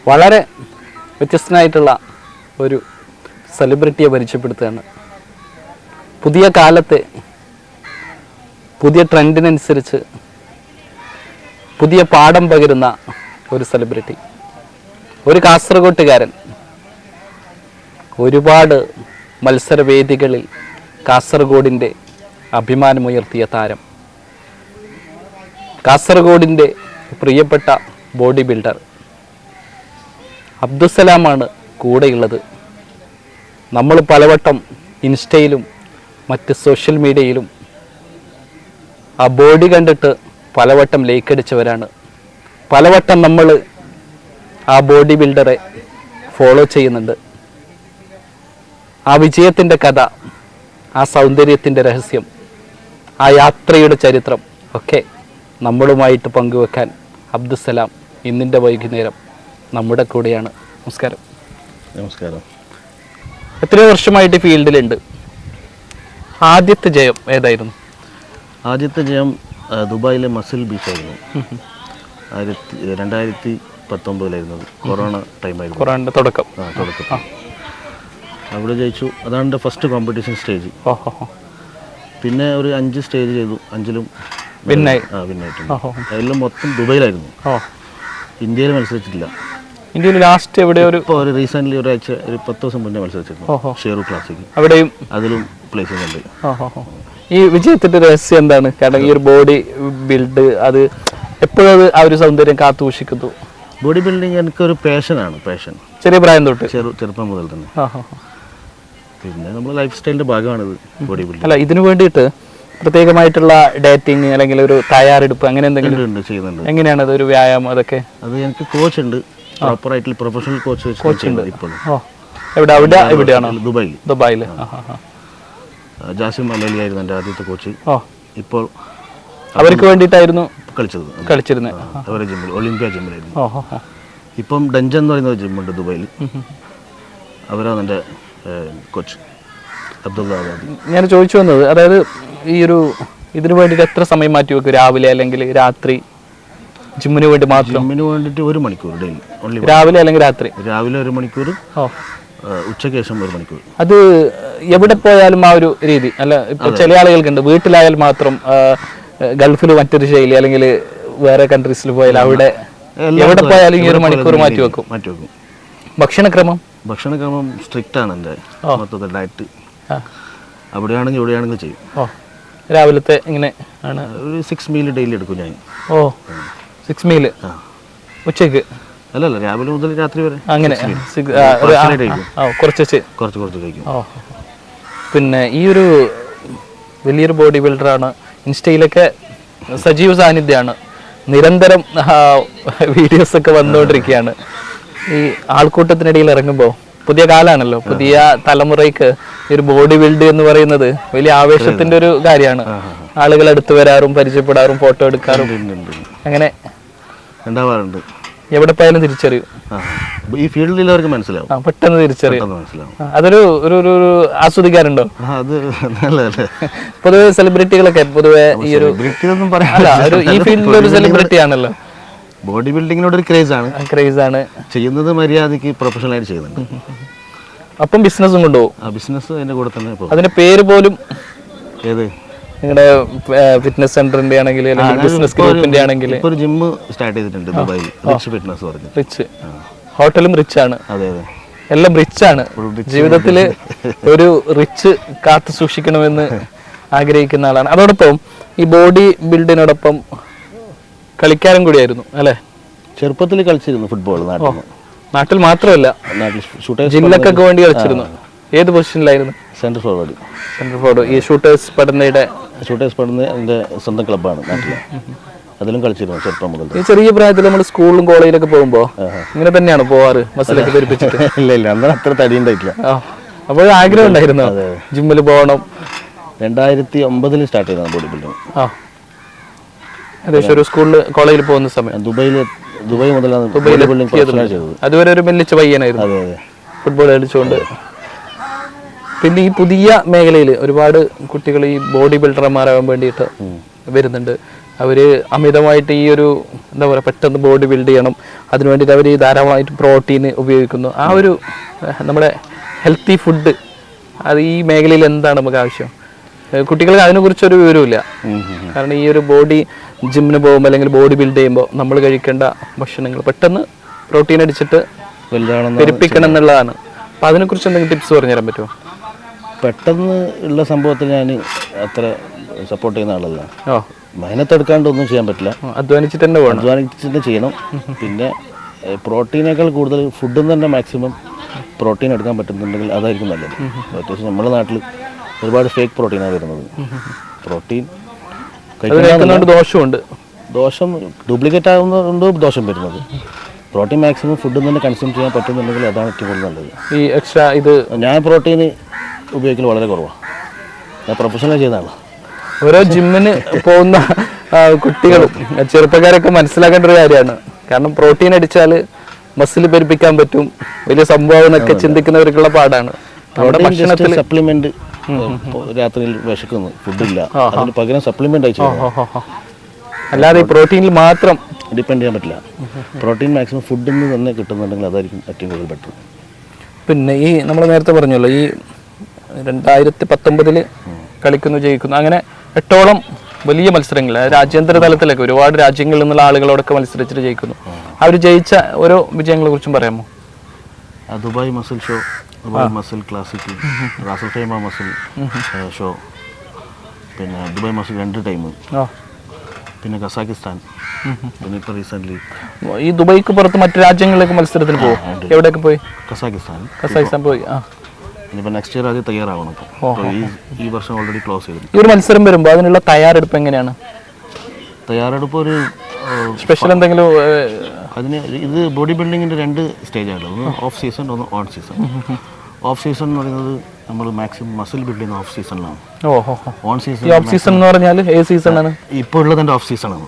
വളരെ വ്യത്യസ്തനായിട്ടുള്ള ഒരു സെലിബ്രിറ്റിയെ പരിചയപ്പെടുത്തുകയാണ്. പുതിയ കാലത്തെ പുതിയ ട്രെൻഡിനനുസരിച്ച് പുതിയ പാഠം പകരുന്ന ഒരു സെലിബ്രിറ്റി, ഒരു കാസർഗോട്ടുകാരൻ. ഒരുപാട് മത്സരവേദികളിൽ കാസർഗോഡിൻ്റെ അഭിമാനമുയർത്തിയ താരം, കാസർഗോഡിൻ്റെ പ്രിയപ്പെട്ട ബോഡി ബിൽഡർ അബ്ദുസലാമാണ് കൂടെയുള്ളത്. നമ്മൾ പലവട്ടം ഇൻസ്റ്റയിലും മറ്റ് സോഷ്യൽ മീഡിയയിലും ആ ബോഡി കണ്ടിട്ട് പലവട്ടം ലൈക്ക് അടിച്ചവരാണ്. പലവട്ടം നമ്മൾ ആ ബോഡി ബിൽഡറെ ഫോളോ ചെയ്യുന്നുണ്ട്. ആ വിജയത്തിൻ്റെ കഥ, ആ സൗന്ദര്യത്തിൻ്റെ രഹസ്യം, ആ യാത്രയുടെ ചരിത്രം ഒക്കെ നമ്മളുമായിട്ട് പങ്കുവെക്കാൻ അബ്ദുസലാം ഇന്നിൻ്റെ വൈകുന്നേരം നമ്മുടെ കൂടെയാണ്. നമസ്കാരം. നമസ്കാരം. എത്രയോ വർഷമായിട്ട് ഫീൽഡിലുണ്ട്. ആദ്യത്തെ ജയം ഏതായിരുന്നു? ആദ്യത്തെ ജയം ദുബായിലെ മസിൽ ബീച്ചായിരുന്നു. 2019 കൊറോണ ടൈമായിരുന്നു. കൊറോണയുടെ തുടക്കം. അവിടെ ജയിച്ചു. അതാണ് എൻ്റെ ഫസ്റ്റ് കോമ്പറ്റീഷൻ സ്റ്റേജ്. പിന്നെ ഒരു 5 സ്റ്റേജ് ചെയ്തു. 5ലും വിന്നായിട്ടുണ്ട്. എല്ലാം മൊത്തം ദുബായിലായിരുന്നു. ഇന്ത്യയിൽ മത്സരിച്ചിട്ടില്ല. ഇന്ത്യയിൽ ലാസ്റ്റ് എവിടെ ഒരു റീസെൻ്റ്ലി ഒരു 10 ദിവസം മുന്നേ മത്സരിച്ചിരുന്നു ഷെയറു ക്ലാസിക്. അവിടെയും അതിലും പ്ലേസ് ചെയ്യുന്നുണ്ട്. ഈ വിജയത്തിന്റെ രഹസ്യം എന്താണ്? കാരണം ഈ ഒരു ബോഡി ബിൽഡ് അത് എപ്പോഴും ആ ഒരു സൗന്ദര്യം കാത്തുസൂക്ഷിക്കുന്നു. ബോഡി ബിൽഡിങ് എനിക്കൊരു പാഷനാണ്. ചെറിയ പ്രായം തൊട്ട്, ചെറുപ്പം മുതൽ തന്നെ. പിന്നെ നമ്മുടെ ലൈഫ് സ്റ്റൈലിന്റെ ഭാഗമാണിത് ബോഡി ബിൽഡിംഗ്. അല്ല, ഇതിനു വേണ്ടിയിട്ട് പ്രത്യേകമായിട്ടുള്ള ഡേറ്റിംഗ് അല്ലെങ്കിൽ ഒരു തയ്യാറെടുപ്പ് അങ്ങനെ എന്തെങ്കിലും ചെയ്യുന്നുണ്ട്? എങ്ങനെയാണ് അതൊരു വ്യായാമം അതൊക്കെ? അത് എനിക്ക് കോച്ച് ഉണ്ട്, പ്രോപ്പർ ആയിട്ടുള്ള പ്രൊഫഷണൽ കോച്ച് ഉണ്ട് ഇപ്പോൾ. എവിടെയാണോ? ദുബായിൽ. ജാസിം അലലി ആയിരുന്നു എൻ്റെ ആദ്യത്തെ കോച്ച്. ഇപ്പോൾ അവർക്ക് വേണ്ടിയിട്ടായിരുന്നു കളിച്ചിരുന്നത്. അവരുടെ ജിമ്മിൽ, ഒളിമ്പ്യ ജിമ്മിലായിരുന്നു. ഇപ്പം ഡഞ്ചൻ എന്ന് പറയുന്ന ജിമ്മുണ്ട് ദുബായിൽ. അവരാണ് എൻ്റെ കോച്ച് അബ്ദുള്ള. ഞാൻ ചോദിച്ചു വന്നത്, അതായത് ഈ ഒരു ഇതിനു വേണ്ടിയിട്ട് എത്ര സമയം മാറ്റി വെക്കും? രാവിലെ അല്ലെങ്കിൽ രാത്രി? ജിമ്മിന് വേണ്ടി മാത്രം? ജിമ്മിന് വേണ്ടിയിട്ട് 1 മണിക്കൂർ ഡെയിലി. രാവിലെ അല്ലെങ്കിൽ രാത്രി? രാവിലെ 1 മണിക്കൂർ, ഉച്ചയ്ക്ക് ശേഷം 1 മണിക്കൂർ. അത് എവിടെ പോയാലും ആ ഒരു രീതി അല്ല? ഇപ്പൊ ചില ആളുകൾക്കുണ്ട് വീട്ടിലായാൽ മാത്രം, ഗൾഫിൽ മറ്റൊരു ശൈലി, അല്ലെങ്കിൽ വേറെ കൺട്രീസിൽ പോയാൽ അവിടെ എവിടെ പോയാലും ഈ 1 മണിക്കൂർ മാറ്റി വെക്കും. ഭക്ഷണക്രമം സ്ട്രിക്റ്റ് ആണ് എൻ്റെ മൊത്തത്തിൽ ഡയറ്റ്. അവിടെയാണെങ്കിൽ ഇവിടെയാണെങ്കിൽ ചെയ്യും. രാവിലത്തെ ഇങ്ങനെ ആണ്? ഒരു 6 മീൽ ഡെയിലി എടുക്കും ഞാൻ. 6 മീൽ ഉച്ചയ്ക്ക്? അല്ലല്ല, രാവിലെ മുതൽ രാത്രി വരെ അങ്ങനെ കുറച്ച് കഴിക്കും. പിന്നെ ഈ ഒരു വലിയൊരു ബോഡി ബിൽഡറാണ്. ഇൻസ്റ്റയിലൊക്കെ സജീവ സാന്നിധ്യമാണ്. നിരന്തരം വീഡിയോസൊക്കെ വന്നുകൊണ്ടിരിക്കുകയാണ്. ഈ ആൾക്കൂട്ടത്തിനിടയിൽ ഇറങ്ങുമ്പോൾ, പുതിയ കാലമാണല്ലോ, പുതിയ തലമുറയ്ക്ക് ഒരു ബോഡി ബിൽഡ് എന്ന് പറയുന്നത് വലിയ ആവേശത്തിന്റെ ഒരു കാര്യമാണ്. ആളുകൾ അടുത്ത് വരാറും പരിചയപ്പെടാറും ഫോട്ടോ എടുക്കാറും അങ്ങനെ ഉണ്ടാവാറുണ്ട്. എവിടെ പോയാലും തിരിച്ചറിയും. ഈ ഫീൽഡിലുള്ളവർക്ക് മനസ്സിലാവും, പെട്ടെന്ന് തിരിച്ചറിയും. അതൊരു ഒരു ആസ്വദിക്കാറുണ്ടോ? പൊതുവെ സെലിബ്രിറ്റികളൊക്കെ പൊതുവെ ഈ ഒരു ഈ ഫീൽഡിൽ ഒരു സെലിബ്രിറ്റി ആണല്ലോ. ബോഡി ബിൽഡിങ്ങിനോട് ഒരു ക്രേസ് ആണ് ചെയ്യുന്നത്. മര്യാദയ്ക്ക് പ്രൊഫഷണൽ ആയിട്ട് ചെയ്യുന്നുണ്ട്. അപ്പം ബിസിനസ്സും കൊണ്ടുപോകും. ബിസിനസ് അതിന്റെ കൂടെ തന്നെ. അതിന്റെ പേര് പോലും ഏത്? നിങ്ങളുടെ ഫിറ്റ്നസ് സെന്ററിന്റെ ആണെങ്കിൽ ബിസിനസ് ഗ്രൂപ്പിന്റെ ആണെങ്കിൽ ഒരു ജിമ്മ് സ്റ്റാർട്ട് ചെയ്തിട്ടുണ്ട് ദുബായിൽ, റിച്ച് ഫിറ്റ്നസ് പറഞ്ഞു. റിച്ച് ഹോട്ടലും റിച്ച് ആണ്. അതെ, എല്ലാം റിച്ച് ആണ്. ജീവിതത്തില് ഒരു റിച്ച് കാത്തു സൂക്ഷിക്കണമെന്ന് ആഗ്രഹിക്കുന്ന ആളാണ്. അതോടൊപ്പം ഈ ബോഡി ബിൽഡിനോടൊപ്പം കളിക്കാരും കൂടിയായിരുന്നു അല്ലെ? ചെറുപ്പത്തിൽ കളിച്ചിരുന്നു ഫുട്ബോൾ. നാട്ടിൽ മാത്രമല്ല, ജില്ലക്കൊക്കെ വേണ്ടി കളിച്ചിരുന്നു. ഏത് പൊസിഷനിലായിരുന്നു? Centre forward. ഈ ഷൂട്ടേഴ്സ് പഠനയുടെ എൻ്റെ സ്വന്തം ക്ലബ്ബാണ് നാട്ടിൽ. അതിലും കളിച്ചിരുന്നു ചെറുപ്പം മുതൽ. ഈ ചെറിയ പ്രായത്തിൽ നമ്മൾ സ്കൂളിലും കോളേജിലൊക്കെ പോകുമ്പോൾ ഇങ്ങനെ തന്നെയാണ് പോവാറ്? മസിലൊക്കെ ധരിപ്പിച്ചിട്ട്? ഇല്ല, അന്ന് അത്ര തടി ഉണ്ടായിട്ടില്ല. അപ്പോൾ ആഗ്രഹം ഉണ്ടായിരുന്നു ജിമ്മിൽ പോകണം. 2009 സ്റ്റാർട്ട് ചെയ്തതാണ് ബോഡി ബിൽഡിംഗ്. ഏകദേശം ഒരു സ്കൂളിൽ കോളേജിൽ പോകുന്ന സമയം ദുബായ് മുതലാണ് ചെയ്തത്. അതുവരെ ഒരു മെല്ലിച്ച പയ്യനായിരുന്നു ഫുട്ബോൾ കളിച്ചുകൊണ്ട്. പിന്നെ ഈ പുതിയ മേഖലയിൽ ഒരുപാട് കുട്ടികൾ ഈ ബോഡി ബിൽഡർമാരാകാൻ വേണ്ടിയിട്ട് വരുന്നുണ്ട്. അവർ അമിതമായിട്ട് ഈ ഒരു എന്താ പറയുക പെട്ടെന്ന് ബോഡി ബിൽഡ് ചെയ്യണം, അതിനു വേണ്ടിയിട്ട് അവർ ധാരാളമായിട്ട് പ്രോട്ടീൻ ഉപയോഗിക്കുന്നു. ആ ഒരു നമ്മുടെ ഹെൽത്തി ഫുഡ് അത് ഈ മേഖലയിൽ എന്താണ് നമുക്ക് ആവശ്യം? കുട്ടികൾക്ക് അതിനെക്കുറിച്ചൊരു വിവരമില്ല. കാരണം ഈ ഒരു ബോഡി ജിമ്മിന് പോകുമ്പോൾ അല്ലെങ്കിൽ ബോഡി ബിൽഡ് ചെയ്യുമ്പോൾ നമ്മൾ കഴിക്കേണ്ട ഭക്ഷണങ്ങൾ പെട്ടെന്ന് പ്രോട്ടീൻ അടിച്ചിട്ട് പെരുപ്പിക്കണം എന്നുള്ളതാണ്. അപ്പം അതിനെക്കുറിച്ച് എന്തെങ്കിലും ടിപ്സ് പറഞ്ഞു തരാൻ പറ്റുമോ? പെട്ടെന്ന് ഉള്ള സംഭവത്തിൽ ഞാൻ അത്ര സപ്പോർട്ട് ചെയ്യുന്ന ആളല്ല. മെഹനത്തെടുക്കാണ്ട് ഒന്നും ചെയ്യാൻ പറ്റില്ല, അധ്വാനിച്ചിട്ട് തന്നെ വേണം, അധ്വാനിച്ചിട്ട് ചെയ്യണം. പിന്നെ പ്രോട്ടീനേക്കാൾ കൂടുതൽ ഫുഡിൽ നിന്ന് തന്നെ മാക്സിമം പ്രോട്ടീൻ എടുക്കാൻ പറ്റുന്നുണ്ടെങ്കിൽ അതായിരിക്കും നല്ലത്. പ്രത്യേകിച്ച് നമ്മുടെ നാട്ടിൽ ഒരുപാട് ഫേക്ക് പ്രോട്ടീനാണ് വരുന്നത്. പ്രോട്ടീൻ കഴിക്കുന്നതുകൊണ്ട് ദോഷമുണ്ട്. ദോഷം ഡ്യൂപ്ലിക്കേറ്റ് ആകുന്നതുകൊണ്ട് ദോഷം വരുന്നത്. പ്രോട്ടീൻ മാക്സിമം ഫുഡിൽ നിന്ന് കൺസ്യൂം ചെയ്യാൻ പറ്റുന്നുണ്ടെങ്കിൽ അതാണ് ഏറ്റവും കൂടുതൽ നല്ലത്. ഈ എക്സ്ട്രാ ഇത് ഞാൻ പ്രോട്ടീൻ ഉപയോഗിക്കൽ വളരെ കുറവാണ്. ഞാൻ പ്രൊഫഷണൽ ചെയ്യുന്നതാണ്. ഓരോ ജിമ്മിന് പോകുന്ന കുട്ടികളും ചെറുപ്പക്കാരൊക്കെ മനസ്സിലാക്കേണ്ട ഒരു കാര്യമാണ്. കാരണം പ്രോട്ടീൻ അടിച്ചാൽ മസിൽ പെരുപ്പിക്കാൻ പറ്റും, വലിയ സംഭവം എന്നൊക്കെ ചിന്തിക്കുന്നവർക്കുള്ള പാടാണ്. നമ്മുടെ ഭക്ഷണത്തിൽ സപ്ലിമെന്റ് രാത്രിയിൽ വിശക്കുന്നു, ഫുഡില്ല, അതിന് പകരം സപ്ലിമെന്റ് അയച്ചു. അല്ലാതെ ഈ പ്രോട്ടീനിൽ മാത്രം ഡിപ്പെൻഡ് ചെയ്യാൻ പറ്റില്ല. പ്രോട്ടീൻ മാക്സിമം ഫുഡിൽ നിന്ന് തന്നെ കിട്ടുന്നുണ്ടെങ്കിൽ അതായിരിക്കും ഏറ്റവും കൂടുതൽ ബെറ്റർ. പിന്നെ ഈ നമ്മൾ നേരത്തെ പറഞ്ഞല്ലോ ഈ 2019 കളിക്കുന്നു ജയിക്കുന്നു അങ്ങനെ 8ഓളം വലിയ മത്സരങ്ങൾ രാജ്യാന്തര തലത്തിലൊക്കെ ഒരുപാട് രാജ്യങ്ങളിൽ നിന്നുള്ള ആളുകളോടൊക്കെ മത്സരിച്ചിട്ട് ജയിക്കുന്നു. അവർ ജയിച്ച ഓരോ വിജയങ്ങളെ കുറിച്ചും പറയാമോ? Dubai muscle show, Dubai muscle classic, Ras al Khaimah muscle show, പിന്നെ ദുബായ് മസിൽ 2 ടൈം, പിന്നെ കസാക്കിസ്ഥാൻ, പിന്നെ ഇപ്പോൾ റീസെൻ്റ്ലി ഈ ദുബൈക്ക് പുറത്ത് മറ്റു രാജ്യങ്ങളിലേക്ക് മത്സരത്തിന് പോകും. എവിടെയൊക്കെ പോയി? കസാക്കിസ്ഥാൻ പോയി. ഇനിയിപ്പോൾ നെക്സ്റ്റ് ഇയർ അത് തയ്യാറാവണം. ഈ വർഷം ഓൾറെഡി ക്ലോസ് ചെയ്തു. ഈ ഒരു മത്സരം വരുമ്പോൾ അതിനുള്ള തയ്യാറെടുപ്പ് എങ്ങനെയാണ്? തയ്യാറെടുപ്പ് ഒരു സ്പെഷ്യൽ എന്തെങ്കിലും അതിന് ഇത് ബോഡി ബിൽഡിങ്ങിൻ്റെ 2 സ്റ്റേജാണ്. ഒന്ന് ഓഫ് സീസൺ, ഒന്ന് ഓൺ സീസൺ. ഓഫ് സീസൺ എന്ന് പറയുന്നത് നമ്മൾ മാക്സിമം മസിൽ ബിൽഡ് ചെയ്യുന്ന ഓഫ് സീസണിലാണ്. ഓൺ സീസൺ ഓഫ് സീസൺ എന്ന് പറഞ്ഞാൽ ഏത് സീസണാണ്? ഇപ്പോൾ ഉള്ളതിൻ്റെ ഓഫ് സീസണാണ്.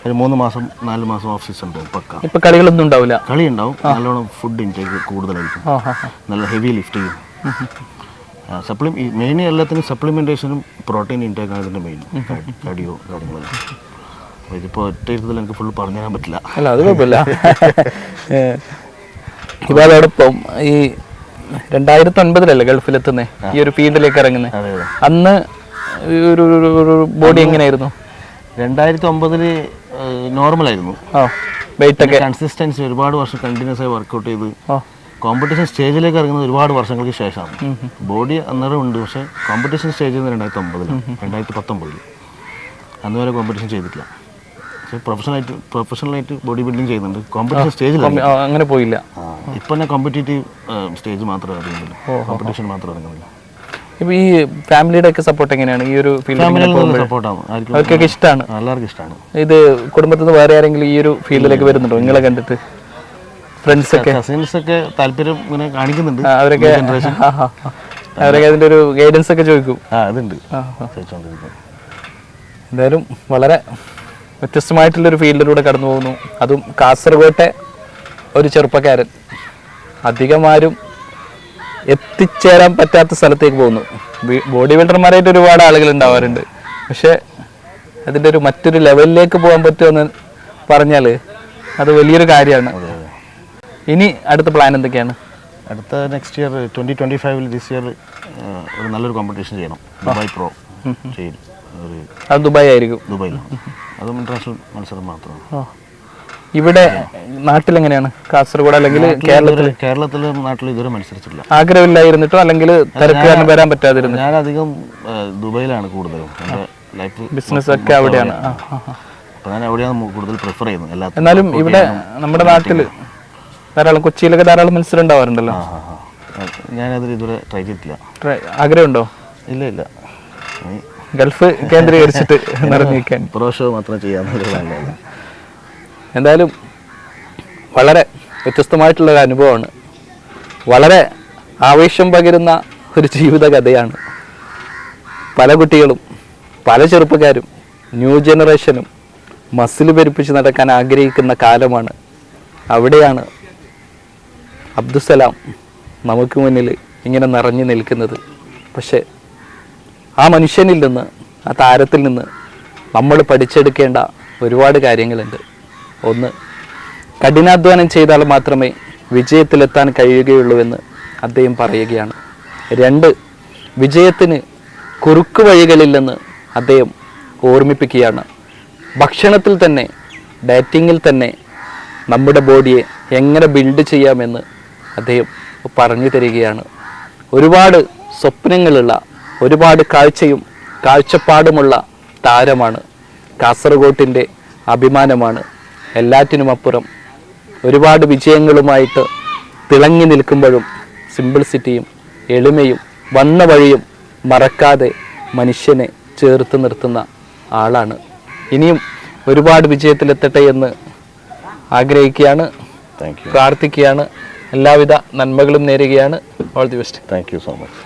ഒരു 3 മാസം 4 മാസം ഓഫ് സീസൺ പോകും പക്ക. ഇപ്പൊ കളികളൊന്നും ഉണ്ടാവില്ല? കളി ഉണ്ടാവും. നല്ലോണം ഫുഡ് ഇൻടേക്ക് കൂടുതലായിരിക്കും, നല്ല ഹെവി ലിഫ്റ്റ് ചെയ്യും. മെയിൻ എല്ലാത്തിനും സപ്ലിമെൻറ്റേഷനും പ്രോട്ടീൻ ഇൻടേക്കാണ് ഇതിൻ്റെ മെയിൻ കാർഡിയോ കാര്യങ്ങളൊക്കെ. അപ്പോൾ ഇതിപ്പോൾ ഒറ്റ ഇരുത്തത്തിൽ എനിക്ക് ഫുൾ പറഞ്ഞു തരാൻ പറ്റില്ല. അല്ല അത് കുഴപ്പമില്ല. ഇപ്പോൾ അതോടൊപ്പം ഈ 2009 ഗൾഫിലെത്തുന്നേ ഈ ഒരു ഫീൽഡിലേക്ക് ഇറങ്ങുന്നത്, അന്ന് ഒരു ബോഡി എങ്ങനെയായിരുന്നു? 2009 നോർമലായിരുന്നു. കൺസിസ്റ്റൻസി ഒരുപാട് വർഷം കണ്ടിന്യൂസ് ആയി വർക്കൗട്ട് ചെയ്ത് കോമ്പറ്റീഷൻ സ്റ്റേജിലേക്ക് ഇറങ്ങുന്നത് ഒരുപാട് വർഷങ്ങൾക്ക് ശേഷമാണ്. ബോഡി അന്നേരം ഉണ്ട്, പക്ഷേ കോമ്പറ്റീഷൻ സ്റ്റേജിൽ നിന്ന് 2019 അന്ന് വരെ കോമ്പറ്റീഷൻ ചെയ്തിട്ടില്ല. പക്ഷേ പ്രൊഫഷണലായിട്ട് ബോഡി ബിൽഡിങ് ചെയ്യുന്നുണ്ട്. കോമ്പറ്റീഷൻ സ്റ്റേജിൽ അങ്ങനെ പോയില്ല. ഇപ്പം ഞാൻ കോമ്പറ്റേറ്റീവ് സ്റ്റേജ് മാത്രമേ ഇറങ്ങുന്നുള്ളൂ, കോമ്പറ്റീഷൻ മാത്രം ഇറങ്ങുന്നില്ല. ഇപ്പൊ ഈ ഫാമിലിയുടെ ഒക്കെ സപ്പോർട്ട് എങ്ങനെയാണ് ഈ ഒരു ഫീൽഡിൽ? സപ്പോർട്ടാണ്, അവർക്കൊക്കെ ഇഷ്ടമാണ്, എല്ലാവർക്കും ഇഷ്ടമാണ്. ഇത് കുടുംബത്തിൽ നിന്ന് വേറെ ആരെങ്കിലും ഈ ഒരു ഫീൽഡിലേക്ക് വരുന്നുണ്ടോ നിങ്ങളെ കണ്ടിട്ട്? ഫ്രണ്ട്സ് ഒക്കെ താല്പര്യം ഇങ്ങനെ കാണിക്കുന്നുണ്ട്. അവരൊക്കെ അതിന്റെ ഒരു ഗൈഡൻസ് ഒക്കെ ചോദിക്കും. അതുണ്ട്. എന്തായാലും വളരെ വ്യത്യസ്തമായിട്ടുള്ളൊരു ഫീൽഡിലൂടെ കടന്നു പോകുന്നു. അതും കാസർഗോട്ടെ ഒരു ചെറുപ്പക്കാരൻ, അധികമാരും എത്തിച്ചേരാൻ പറ്റാത്ത സ്ഥലത്തേക്ക് പോകുന്നു. ബോഡി ബിൽഡർമാരായിട്ട് ഒരുപാട് ആളുകൾ ഉണ്ടാവാറുണ്ട്, പക്ഷെ അതിൻ്റെ ഒരു മറ്റൊരു ലെവലിലേക്ക് പോകാൻ പറ്റുമെന്ന് പറഞ്ഞാൽ അത് വലിയൊരു കാര്യമാണ്. ഇനി അടുത്ത പ്ലാൻ എന്തൊക്കെയാണ്? അടുത്ത നെക്സ്റ്റ് ഇയർ 2025 ദിസ് ഇയർ ഒരു നല്ലൊരു കോമ്പറ്റീഷൻ ചെയ്യണം. ദുബായ് പ്രോ ചെയ്യും. അത് ദുബായ് ആയിരിക്കും? ദുബായിലാണ്. അതും ഇന്റർനാഷണൽ മത്സരം മാത്രമാണ്. ഇവിടെ നാട്ടിലെങ്ങനെയാണ്? കാസർഗോഡ് അല്ലെങ്കിൽ കേരളത്തിലെ നാട്ടിൽ ഇതുവരെ മത്സരിച്ചിട്ടില്ല. ആഗ്രഹമില്ലായിരുന്നിട്ടോ അല്ലെങ്കിൽ തിരക്ക് കാരണം വരാൻ പറ്റാതിരുന്നു? ഞാൻ അധികം ദുബായിലാണ് കൂടുതലും. എൻ്റെ ലൈഫ് ബിസിനസ് ഒക്കെ അവിടെയാണ്. അപ്പോൾ ഞാൻ അവിടെയാണ് കൂടുതൽ പ്രിഫർ ചെയ്യുന്നത്. എന്നാലും ഇവിടെ നമ്മുടെ നാട്ടിൽ ധാരാളം, കൊച്ചിയിലൊക്കെ ധാരാളം മത്സരം ഉണ്ടാവാറുണ്ടല്ലോ. ഞാനതിൽ ഇതുവരെ ട്രൈ ചെയ്തിട്ടില്ല. ആഗ്രഹമുണ്ടോ? ഇല്ല. ഗൾഫ് കേന്ദ്രീകരിച്ചിട്ട് നിറഞ്ഞിരിക്കാൻ പ്രോ ഷോ മാത്രം ചെയ്യാൻ. എന്തായാലും വളരെ വ്യത്യസ്തമായിട്ടുള്ളൊരു അനുഭവമാണ്. വളരെ ആവേശം പകരുന്ന ഒരു ജീവിത കഥയാണ്. പല കുട്ടികളും പല ചെറുപ്പക്കാരും ന്യൂ ജനറേഷനും മസിൽ പെരുപ്പിച്ച് നടക്കാൻ ആഗ്രഹിക്കുന്ന കാലമാണ്. അവിടെയാണ് അബ്ദുസലാം നമുക്ക് മുന്നിൽ ഇങ്ങനെ നിറഞ്ഞു നിൽക്കുന്നത്. പക്ഷേ ആ മനുഷ്യനിൽ നിന്ന്, ആ താരത്തിൽ നിന്ന് നമ്മൾ പഠിച്ചെടുക്കേണ്ട ഒരുപാട് കാര്യങ്ങളുണ്ട്. ഒന്ന്, കഠിനാധ്വാനം ചെയ്താൽ മാത്രമേ വിജയത്തിലെത്താൻ കഴിയുകയുള്ളൂവെന്ന് അദ്ദേഹം പറയുകയാണ്. 2, വിജയത്തിന് കുറുക്കു വഴികളില്ലെന്ന് അദ്ദേഹം ഓർമ്മിപ്പിക്കുകയാണ്. ഭക്ഷണത്തിൽ തന്നെ, ഡയറ്റിങ്ങിൽ തന്നെ നമ്മുടെ ബോഡിയെ എങ്ങനെ ബിൽഡ് ചെയ്യാമെന്ന് അദ്ദേഹം പറഞ്ഞു തരികയാണ്. ഒരുപാട് സ്വപ്നങ്ങളുള്ള, ഒരുപാട് കാഴ്ചയും കാഴ്ചപ്പാടുമുള്ള താരമാണ്. കാസർഗോട്ടിൻ്റെ അഭിമാനമാണ്. എല്ലാറ്റിനുമപ്പുറം ഒരുപാട് വിജയങ്ങളുമായിട്ട് തിളങ്ങി നിൽക്കുമ്പോഴും സിംപിൾസിറ്റിയും എളിമയും വന്ന വഴിയും മറക്കാതെ മനുഷ്യനെ ചേർത്ത് നിർത്തുന്ന ആളാണ്. ഇനിയും ഒരുപാട് വിജയത്തിലെത്തട്ടെ എന്ന് ആഗ്രഹിക്കുകയാണ്, പ്രാർത്ഥിക്കുകയാണ്. എല്ലാവിധ നന്മകളും നേരുകയാണ്. All the best. Thank you so much.